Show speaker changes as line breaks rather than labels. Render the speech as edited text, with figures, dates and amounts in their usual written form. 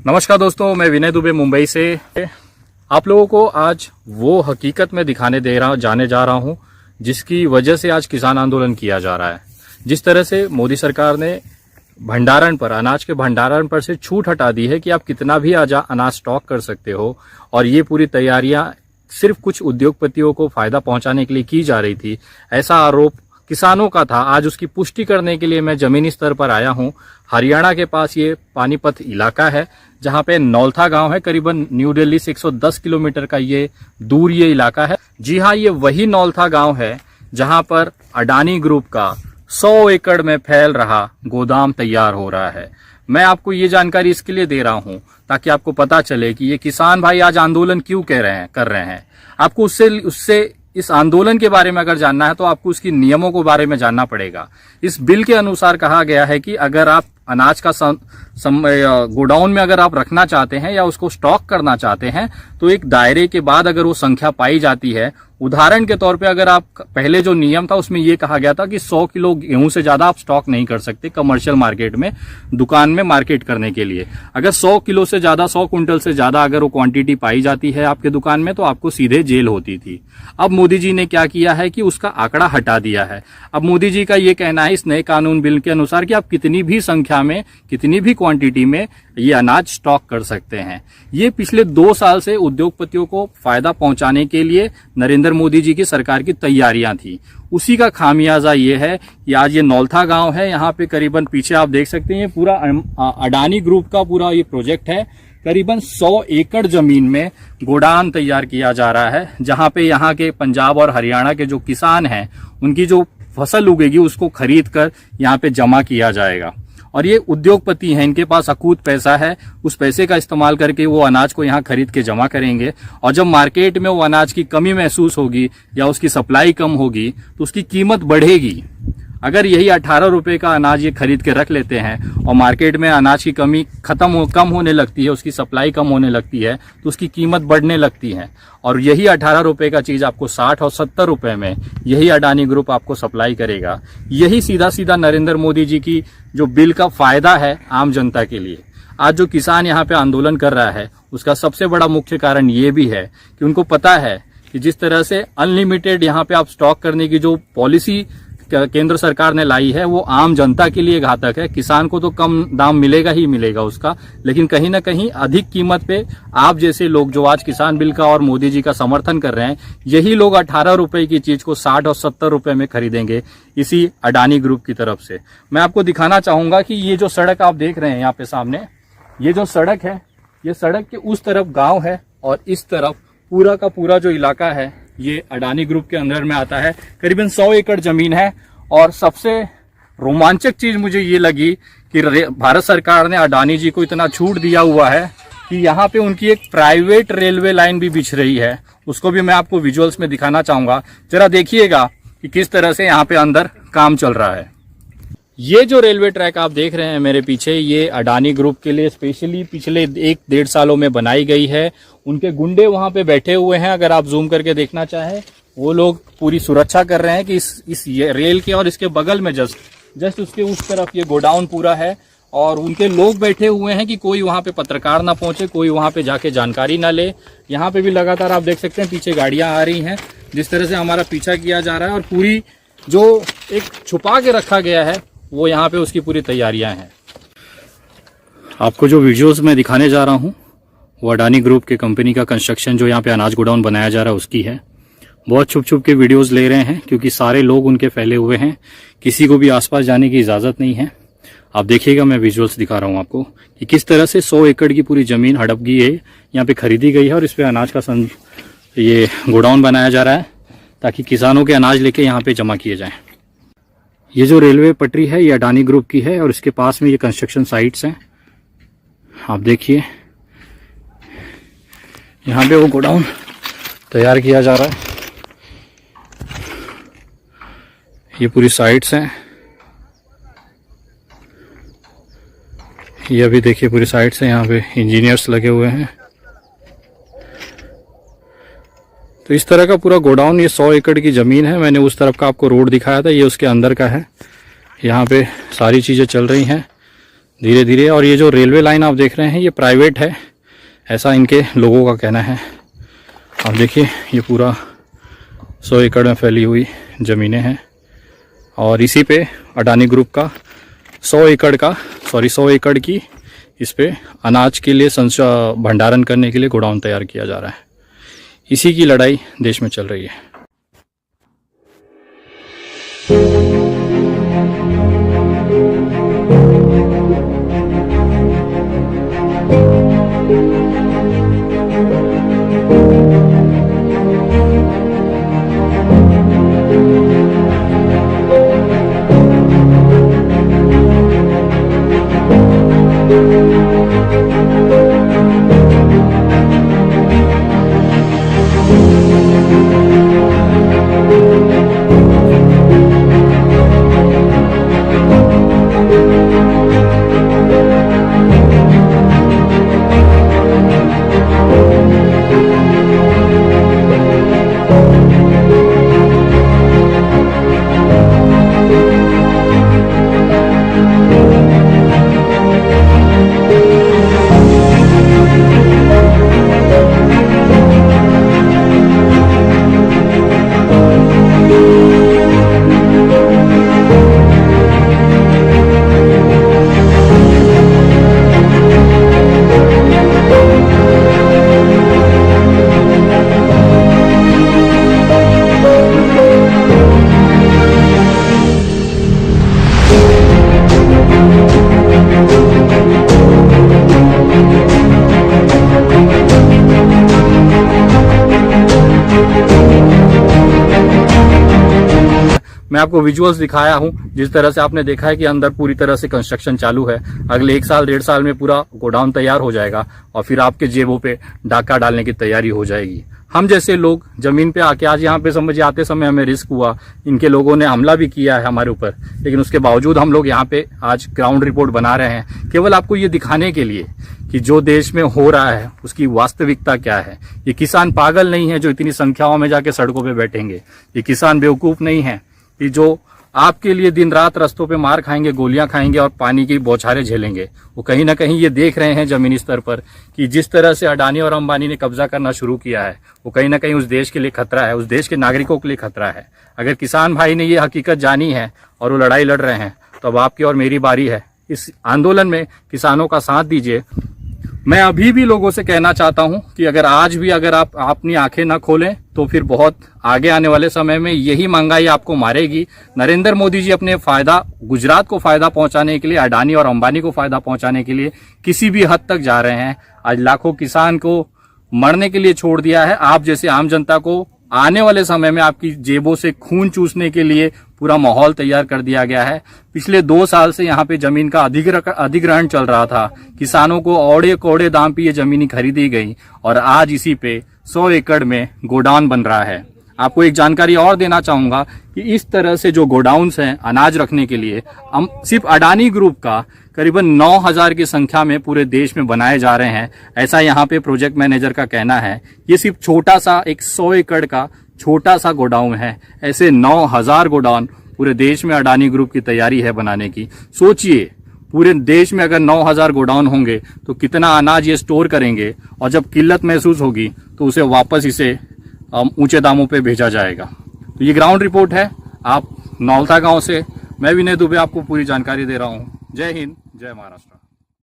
नमस्कार दोस्तों, मैं विनय दुबे मुंबई से आप लोगों को आज वो हकीकत में दिखाने जाने जा रहा हूं जिसकी वजह से आज किसान आंदोलन किया जा रहा है। जिस तरह से मोदी सरकार ने भंडारण पर, अनाज के भंडारण पर से छूट हटा दी है कि आप कितना भी अनाज स्टॉक कर सकते हो, और ये पूरी तैयारियां सिर्फ कुछ उद्योगपतियों को फायदा पहुंचाने के लिए की जा रही थी, ऐसा आरोप किसानों का था। आज उसकी पुष्टि करने के लिए मैं जमीनी स्तर पर आया हूं। हरियाणा के पास ये पानीपत इलाका है जहां पे नौलथा गांव है। करीबन न्यू दिल्ली से 110 किलोमीटर का ये दूर ये इलाका है। जी हाँ, ये वही नौलथा गांव है जहां पर अडानी ग्रुप का 100 एकड़ में फैल रहा गोदाम तैयार हो रहा है। मैं आपको ये जानकारी इसके लिए दे रहा हूं ताकि आपको पता चले कि ये किसान भाई आज आंदोलन क्यों कर रहे हैं। आपको उससे इस आंदोलन के बारे में अगर जानना है तो आपको उसकी नियमों के बारे में जानना पड़ेगा। इस बिल के अनुसार कहा गया है कि अगर आप अनाज का गोडाउन में अगर आप रखना चाहते हैं या उसको स्टॉक करना चाहते हैं तो एक दायरे के बाद अगर वो संख्या पाई जाती है, उदाहरण के तौर पे अगर आप पहले जो नियम था उसमें ये कहा गया था कि 100 किलो गेहूं से ज्यादा आप स्टॉक नहीं कर सकते कमर्शियल मार्केट में, दुकान में मार्केट करने के लिए। अगर 100 किलो से ज्यादा, 100 क्विंटल से ज्यादा अगर वो क्वांटिटी पाई जाती है आपके दुकान में तो आपको सीधे जेल होती थी। अब मोदी जी ने क्या किया है कि उसका आंकड़ा हटा दिया है। अब मोदी जी का ये कहना है इस नए कानून बिल के अनुसार कि आप कितनी भी संख्या में, कितनी भी क्वांटिटी में ये अनाज स्टॉक कर सकते हैं। ये पिछले 2 साल से उद्योगपतियों को फायदा पहुंचाने के लिए नरेंद्र मोदी जी की सरकार की तैयारियां थी। उसी का खामियाजा ये है कि आज ये नौलथा गांव है। यहाँ पे करीबन पीछे आप देख सकते हैं पूरा अडानी ग्रुप का पूरा ये प्रोजेक्ट है। करीबन 100 एकड़ जमीन में गोडाउन तैयार किया जा रहा है, जहां पे यहाँ के पंजाब और हरियाणा के जो किसान हैं उनकी जो फसल उगेगी उसको खरीद कर यहाँ पे जमा किया जाएगा। और ये उद्योगपति हैं, इनके पास अकूत पैसा है, उस पैसे का इस्तेमाल करके वो अनाज को यहाँ खरीद के जमा करेंगे। और जब मार्केट में वो अनाज की कमी महसूस होगी या उसकी सप्लाई कम होगी तो उसकी कीमत बढ़ेगी। अगर यही 18 रुपए का अनाज ये खरीद के रख लेते हैं और मार्केट में अनाज की कमी कम होने लगती है, उसकी सप्लाई कम होने लगती है तो उसकी कीमत बढ़ने लगती है। और यही 18 रुपए का चीज आपको 60 और 70 रुपए में यही अडानी ग्रुप आपको सप्लाई करेगा। यही सीधा सीधा नरेंद्र मोदी जी की जो बिल का फायदा है आम जनता के लिए। आज जो किसान यहाँ पे आंदोलन कर रहा है उसका सबसे बड़ा मुख्य कारण ये भी है कि उनको पता है कि जिस तरह से अनलिमिटेड यहाँ पे आप स्टॉक करने की जो पॉलिसी केंद्र सरकार ने लाई है वो आम जनता के लिए घातक है। किसान को तो कम दाम मिलेगा ही मिलेगा उसका, लेकिन कहीं ना कहीं अधिक कीमत पे आप जैसे लोग जो आज किसान बिल का और मोदी जी का समर्थन कर रहे हैं, यही लोग 18 रुपए की चीज को 60 और 70 रुपए में खरीदेंगे इसी अडानी ग्रुप की तरफ से। मैं आपको दिखाना चाहूंगा कि ये जो सड़क आप देख रहे हैं यहाँ पे सामने, ये जो सड़क है, ये सड़क के उस तरफ गाँव है और इस तरफ पूरा का पूरा जो इलाका है ये अडानी ग्रुप के अंदर में आता है। करीबन 100 एकड़ जमीन है। और सबसे रोमांचक चीज मुझे ये लगी कि भारत सरकार ने अडानी जी को इतना छूट दिया हुआ है कि यहाँ पे उनकी एक प्राइवेट रेलवे लाइन भी बिछ रही है। उसको भी मैं आपको विजुअल्स में दिखाना चाहूंगा, जरा देखिएगा कि किस तरह से यहाँ पे अंदर काम चल रहा है। ये जो रेलवे ट्रैक आप देख रहे हैं मेरे पीछे, ये अडानी ग्रुप के लिए स्पेशली पिछले 1-1.5 सालों में बनाई गई है। उनके गुंडे वहां पे बैठे हुए हैं, अगर आप जूम करके देखना चाहें वो लोग पूरी सुरक्षा कर रहे हैं कि इस रेल के और इसके बगल में जस्ट उसके उस तरफ ये गोडाउन पूरा है और उनके लोग बैठे हुए हैं कि कोई वहां पे पत्रकार ना पहुंचे, कोई वहां पे जाके जानकारी ना ले। यहाँ पे भी लगातार आप देख सकते हैं पीछे गाड़ियां आ रही हैं, जिस तरह से हमारा पीछा किया जा रहा है और पूरी जो एक छुपा के रखा गया है वो यहाँ पे उसकी पूरी तैयारियां हैं। आपको जो वीडियोस में दिखाने जा रहा हूँ वो अडानी ग्रुप के कंपनी का कंस्ट्रक्शन जो यहाँ पे अनाज गोडाउन बनाया जा रहा है उसकी है। बहुत छुप छुप के वीडियोस ले रहे हैं क्योंकि सारे लोग उनके फैले हुए हैं, किसी को भी आसपास जाने की इजाजत नहीं है। आप देखिएगा, मैं विजुअल्स दिखा रहा हूँ आपको कि किस तरह से 100 एकड़ की पूरी जमीन हड़प गई है, यहाँ पे खरीदी गई है और इस पे अनाज का ये गोडाउन बनाया जा रहा है ताकि किसानों के अनाज लेके यहाँ पे जमा किए जाएं। ये जो रेलवे पटरी है ये अडानी ग्रुप की है और इसके पास में ये कंस्ट्रक्शन साइट्स हैं। आप देखिए यहाँ पे वो गोडाउन तैयार किया जा रहा है। ये पूरी साइट्स हैं, ये अभी देखिए पूरी साइट्स हैं, यहाँ पे इंजीनियर्स लगे हुए हैं। तो इस तरह का पूरा गोडाउन, ये 100 एकड़ की ज़मीन है। मैंने उस तरफ का आपको रोड दिखाया था, ये उसके अंदर का है। यहाँ पे सारी चीज़ें चल रही हैं। धीरे धीरे। और ये जो रेलवे लाइन आप देख रहे हैं ये प्राइवेट है, ऐसा इनके लोगों का कहना है। आप देखिए ये पूरा 100 एकड़ में फैली हुई ज़मीनें हैं और इसी पे अडानी ग्रुप का 100 एकड़ की इस पे अनाज के लिए भंडारण करने के लिए गोडाउन तैयार किया जा रहा है। इसी की लड़ाई देश में चल रही है। मैं आपको विजुअल्स दिखाया हूं। जिस तरह से आपने देखा है कि अंदर पूरी तरह से कंस्ट्रक्शन चालू है। अगले 1 साल 1.5 साल में पूरा गोडाउन तैयार हो जाएगा और फिर आपके जेबों पे डाका डालने की तैयारी हो जाएगी। हम जैसे लोग जमीन पे आके आज यहाँ पे समझिए आते समय हमें रिस्क हुआ, इनके लोगों ने हमला भी किया है हमारे ऊपर, लेकिन उसके बावजूद हम लोग यहाँ पे आज ग्राउंड रिपोर्ट बना रहे हैं, केवल आपको ये दिखाने के लिए कि जो देश में हो रहा है उसकी वास्तविकता क्या है। ये किसान पागल नहीं है जो इतनी संख्याओं में जाके सड़कों पे बैठेंगे। ये किसान बेवकूफ नहीं है कि जो आपके लिए दिन रात रास्तों पे मार खाएंगे, गोलियां खाएंगे और पानी की बौछारें झेलेंगे। वो कहीं ना कहीं ये देख रहे हैं जमीनी स्तर पर कि जिस तरह से अडानी और अंबानी ने कब्जा करना शुरू किया है वो कहीं ना कहीं उस देश के लिए खतरा है, उस देश के नागरिकों के लिए खतरा है। अगर किसान भाई ने ये हकीकत जानी है और वो लड़ाई लड़ रहे हैं तो अब आपकी और मेरी बारी है। इस आंदोलन में किसानों का साथ दीजिए। मैं अभी भी लोगों से कहना चाहता हूं कि अगर आज भी अगर आप अपनी आंखें ना खोलें तो फिर बहुत आगे आने वाले समय में यही महंगाई आपको मारेगी। नरेंद्र मोदी जी अपने फायदा, गुजरात को फायदा पहुंचाने के लिए, अडानी और अंबानी को फायदा पहुंचाने के लिए किसी भी हद तक जा रहे हैं। आज लाखों किसान को मरने के लिए छोड़ दिया है। आप जैसे आम जनता को आने वाले समय में आपकी जेबों से खून चूसने के लिए पूरा माहौल तैयार कर दिया गया है। पिछले 2 साल से यहाँ पे जमीन का अधिग्रहण चल रहा था। किसानों को औड़े कोड़े दाम पे ये जमीनी खरीदी गई और आज इसी पे 100 एकड़ में गोडाउन बन रहा है। आपको एक जानकारी और देना चाहूंगा कि इस तरह से जो गोडाउन्स हैं अनाज रखने के लिए, हम सिर्फ अडानी ग्रुप का करीबन 9000 की संख्या में पूरे देश में बनाए जा रहे हैं, ऐसा यहाँ पे प्रोजेक्ट मैनेजर का कहना है। ये सिर्फ छोटा सा एक 100 एकड़ का छोटा सा गोडाउन है। ऐसे 9000 गोडाउन पूरे देश में अडानी ग्रुप की तैयारी है बनाने की। सोचिए पूरे देश में अगर 9000 गोडाउन होंगे तो कितना अनाज ये स्टोर करेंगे और जब किल्लत महसूस होगी तो उसे वापस इसे ऊंचे दामों पे भेजा जाएगा। तो ये ग्राउंड रिपोर्ट है आप नौलता गांव से। मैं विनय दुबे आपको पूरी जानकारी दे रहा हूँ। जय हिंद, जय महाराष्ट्र।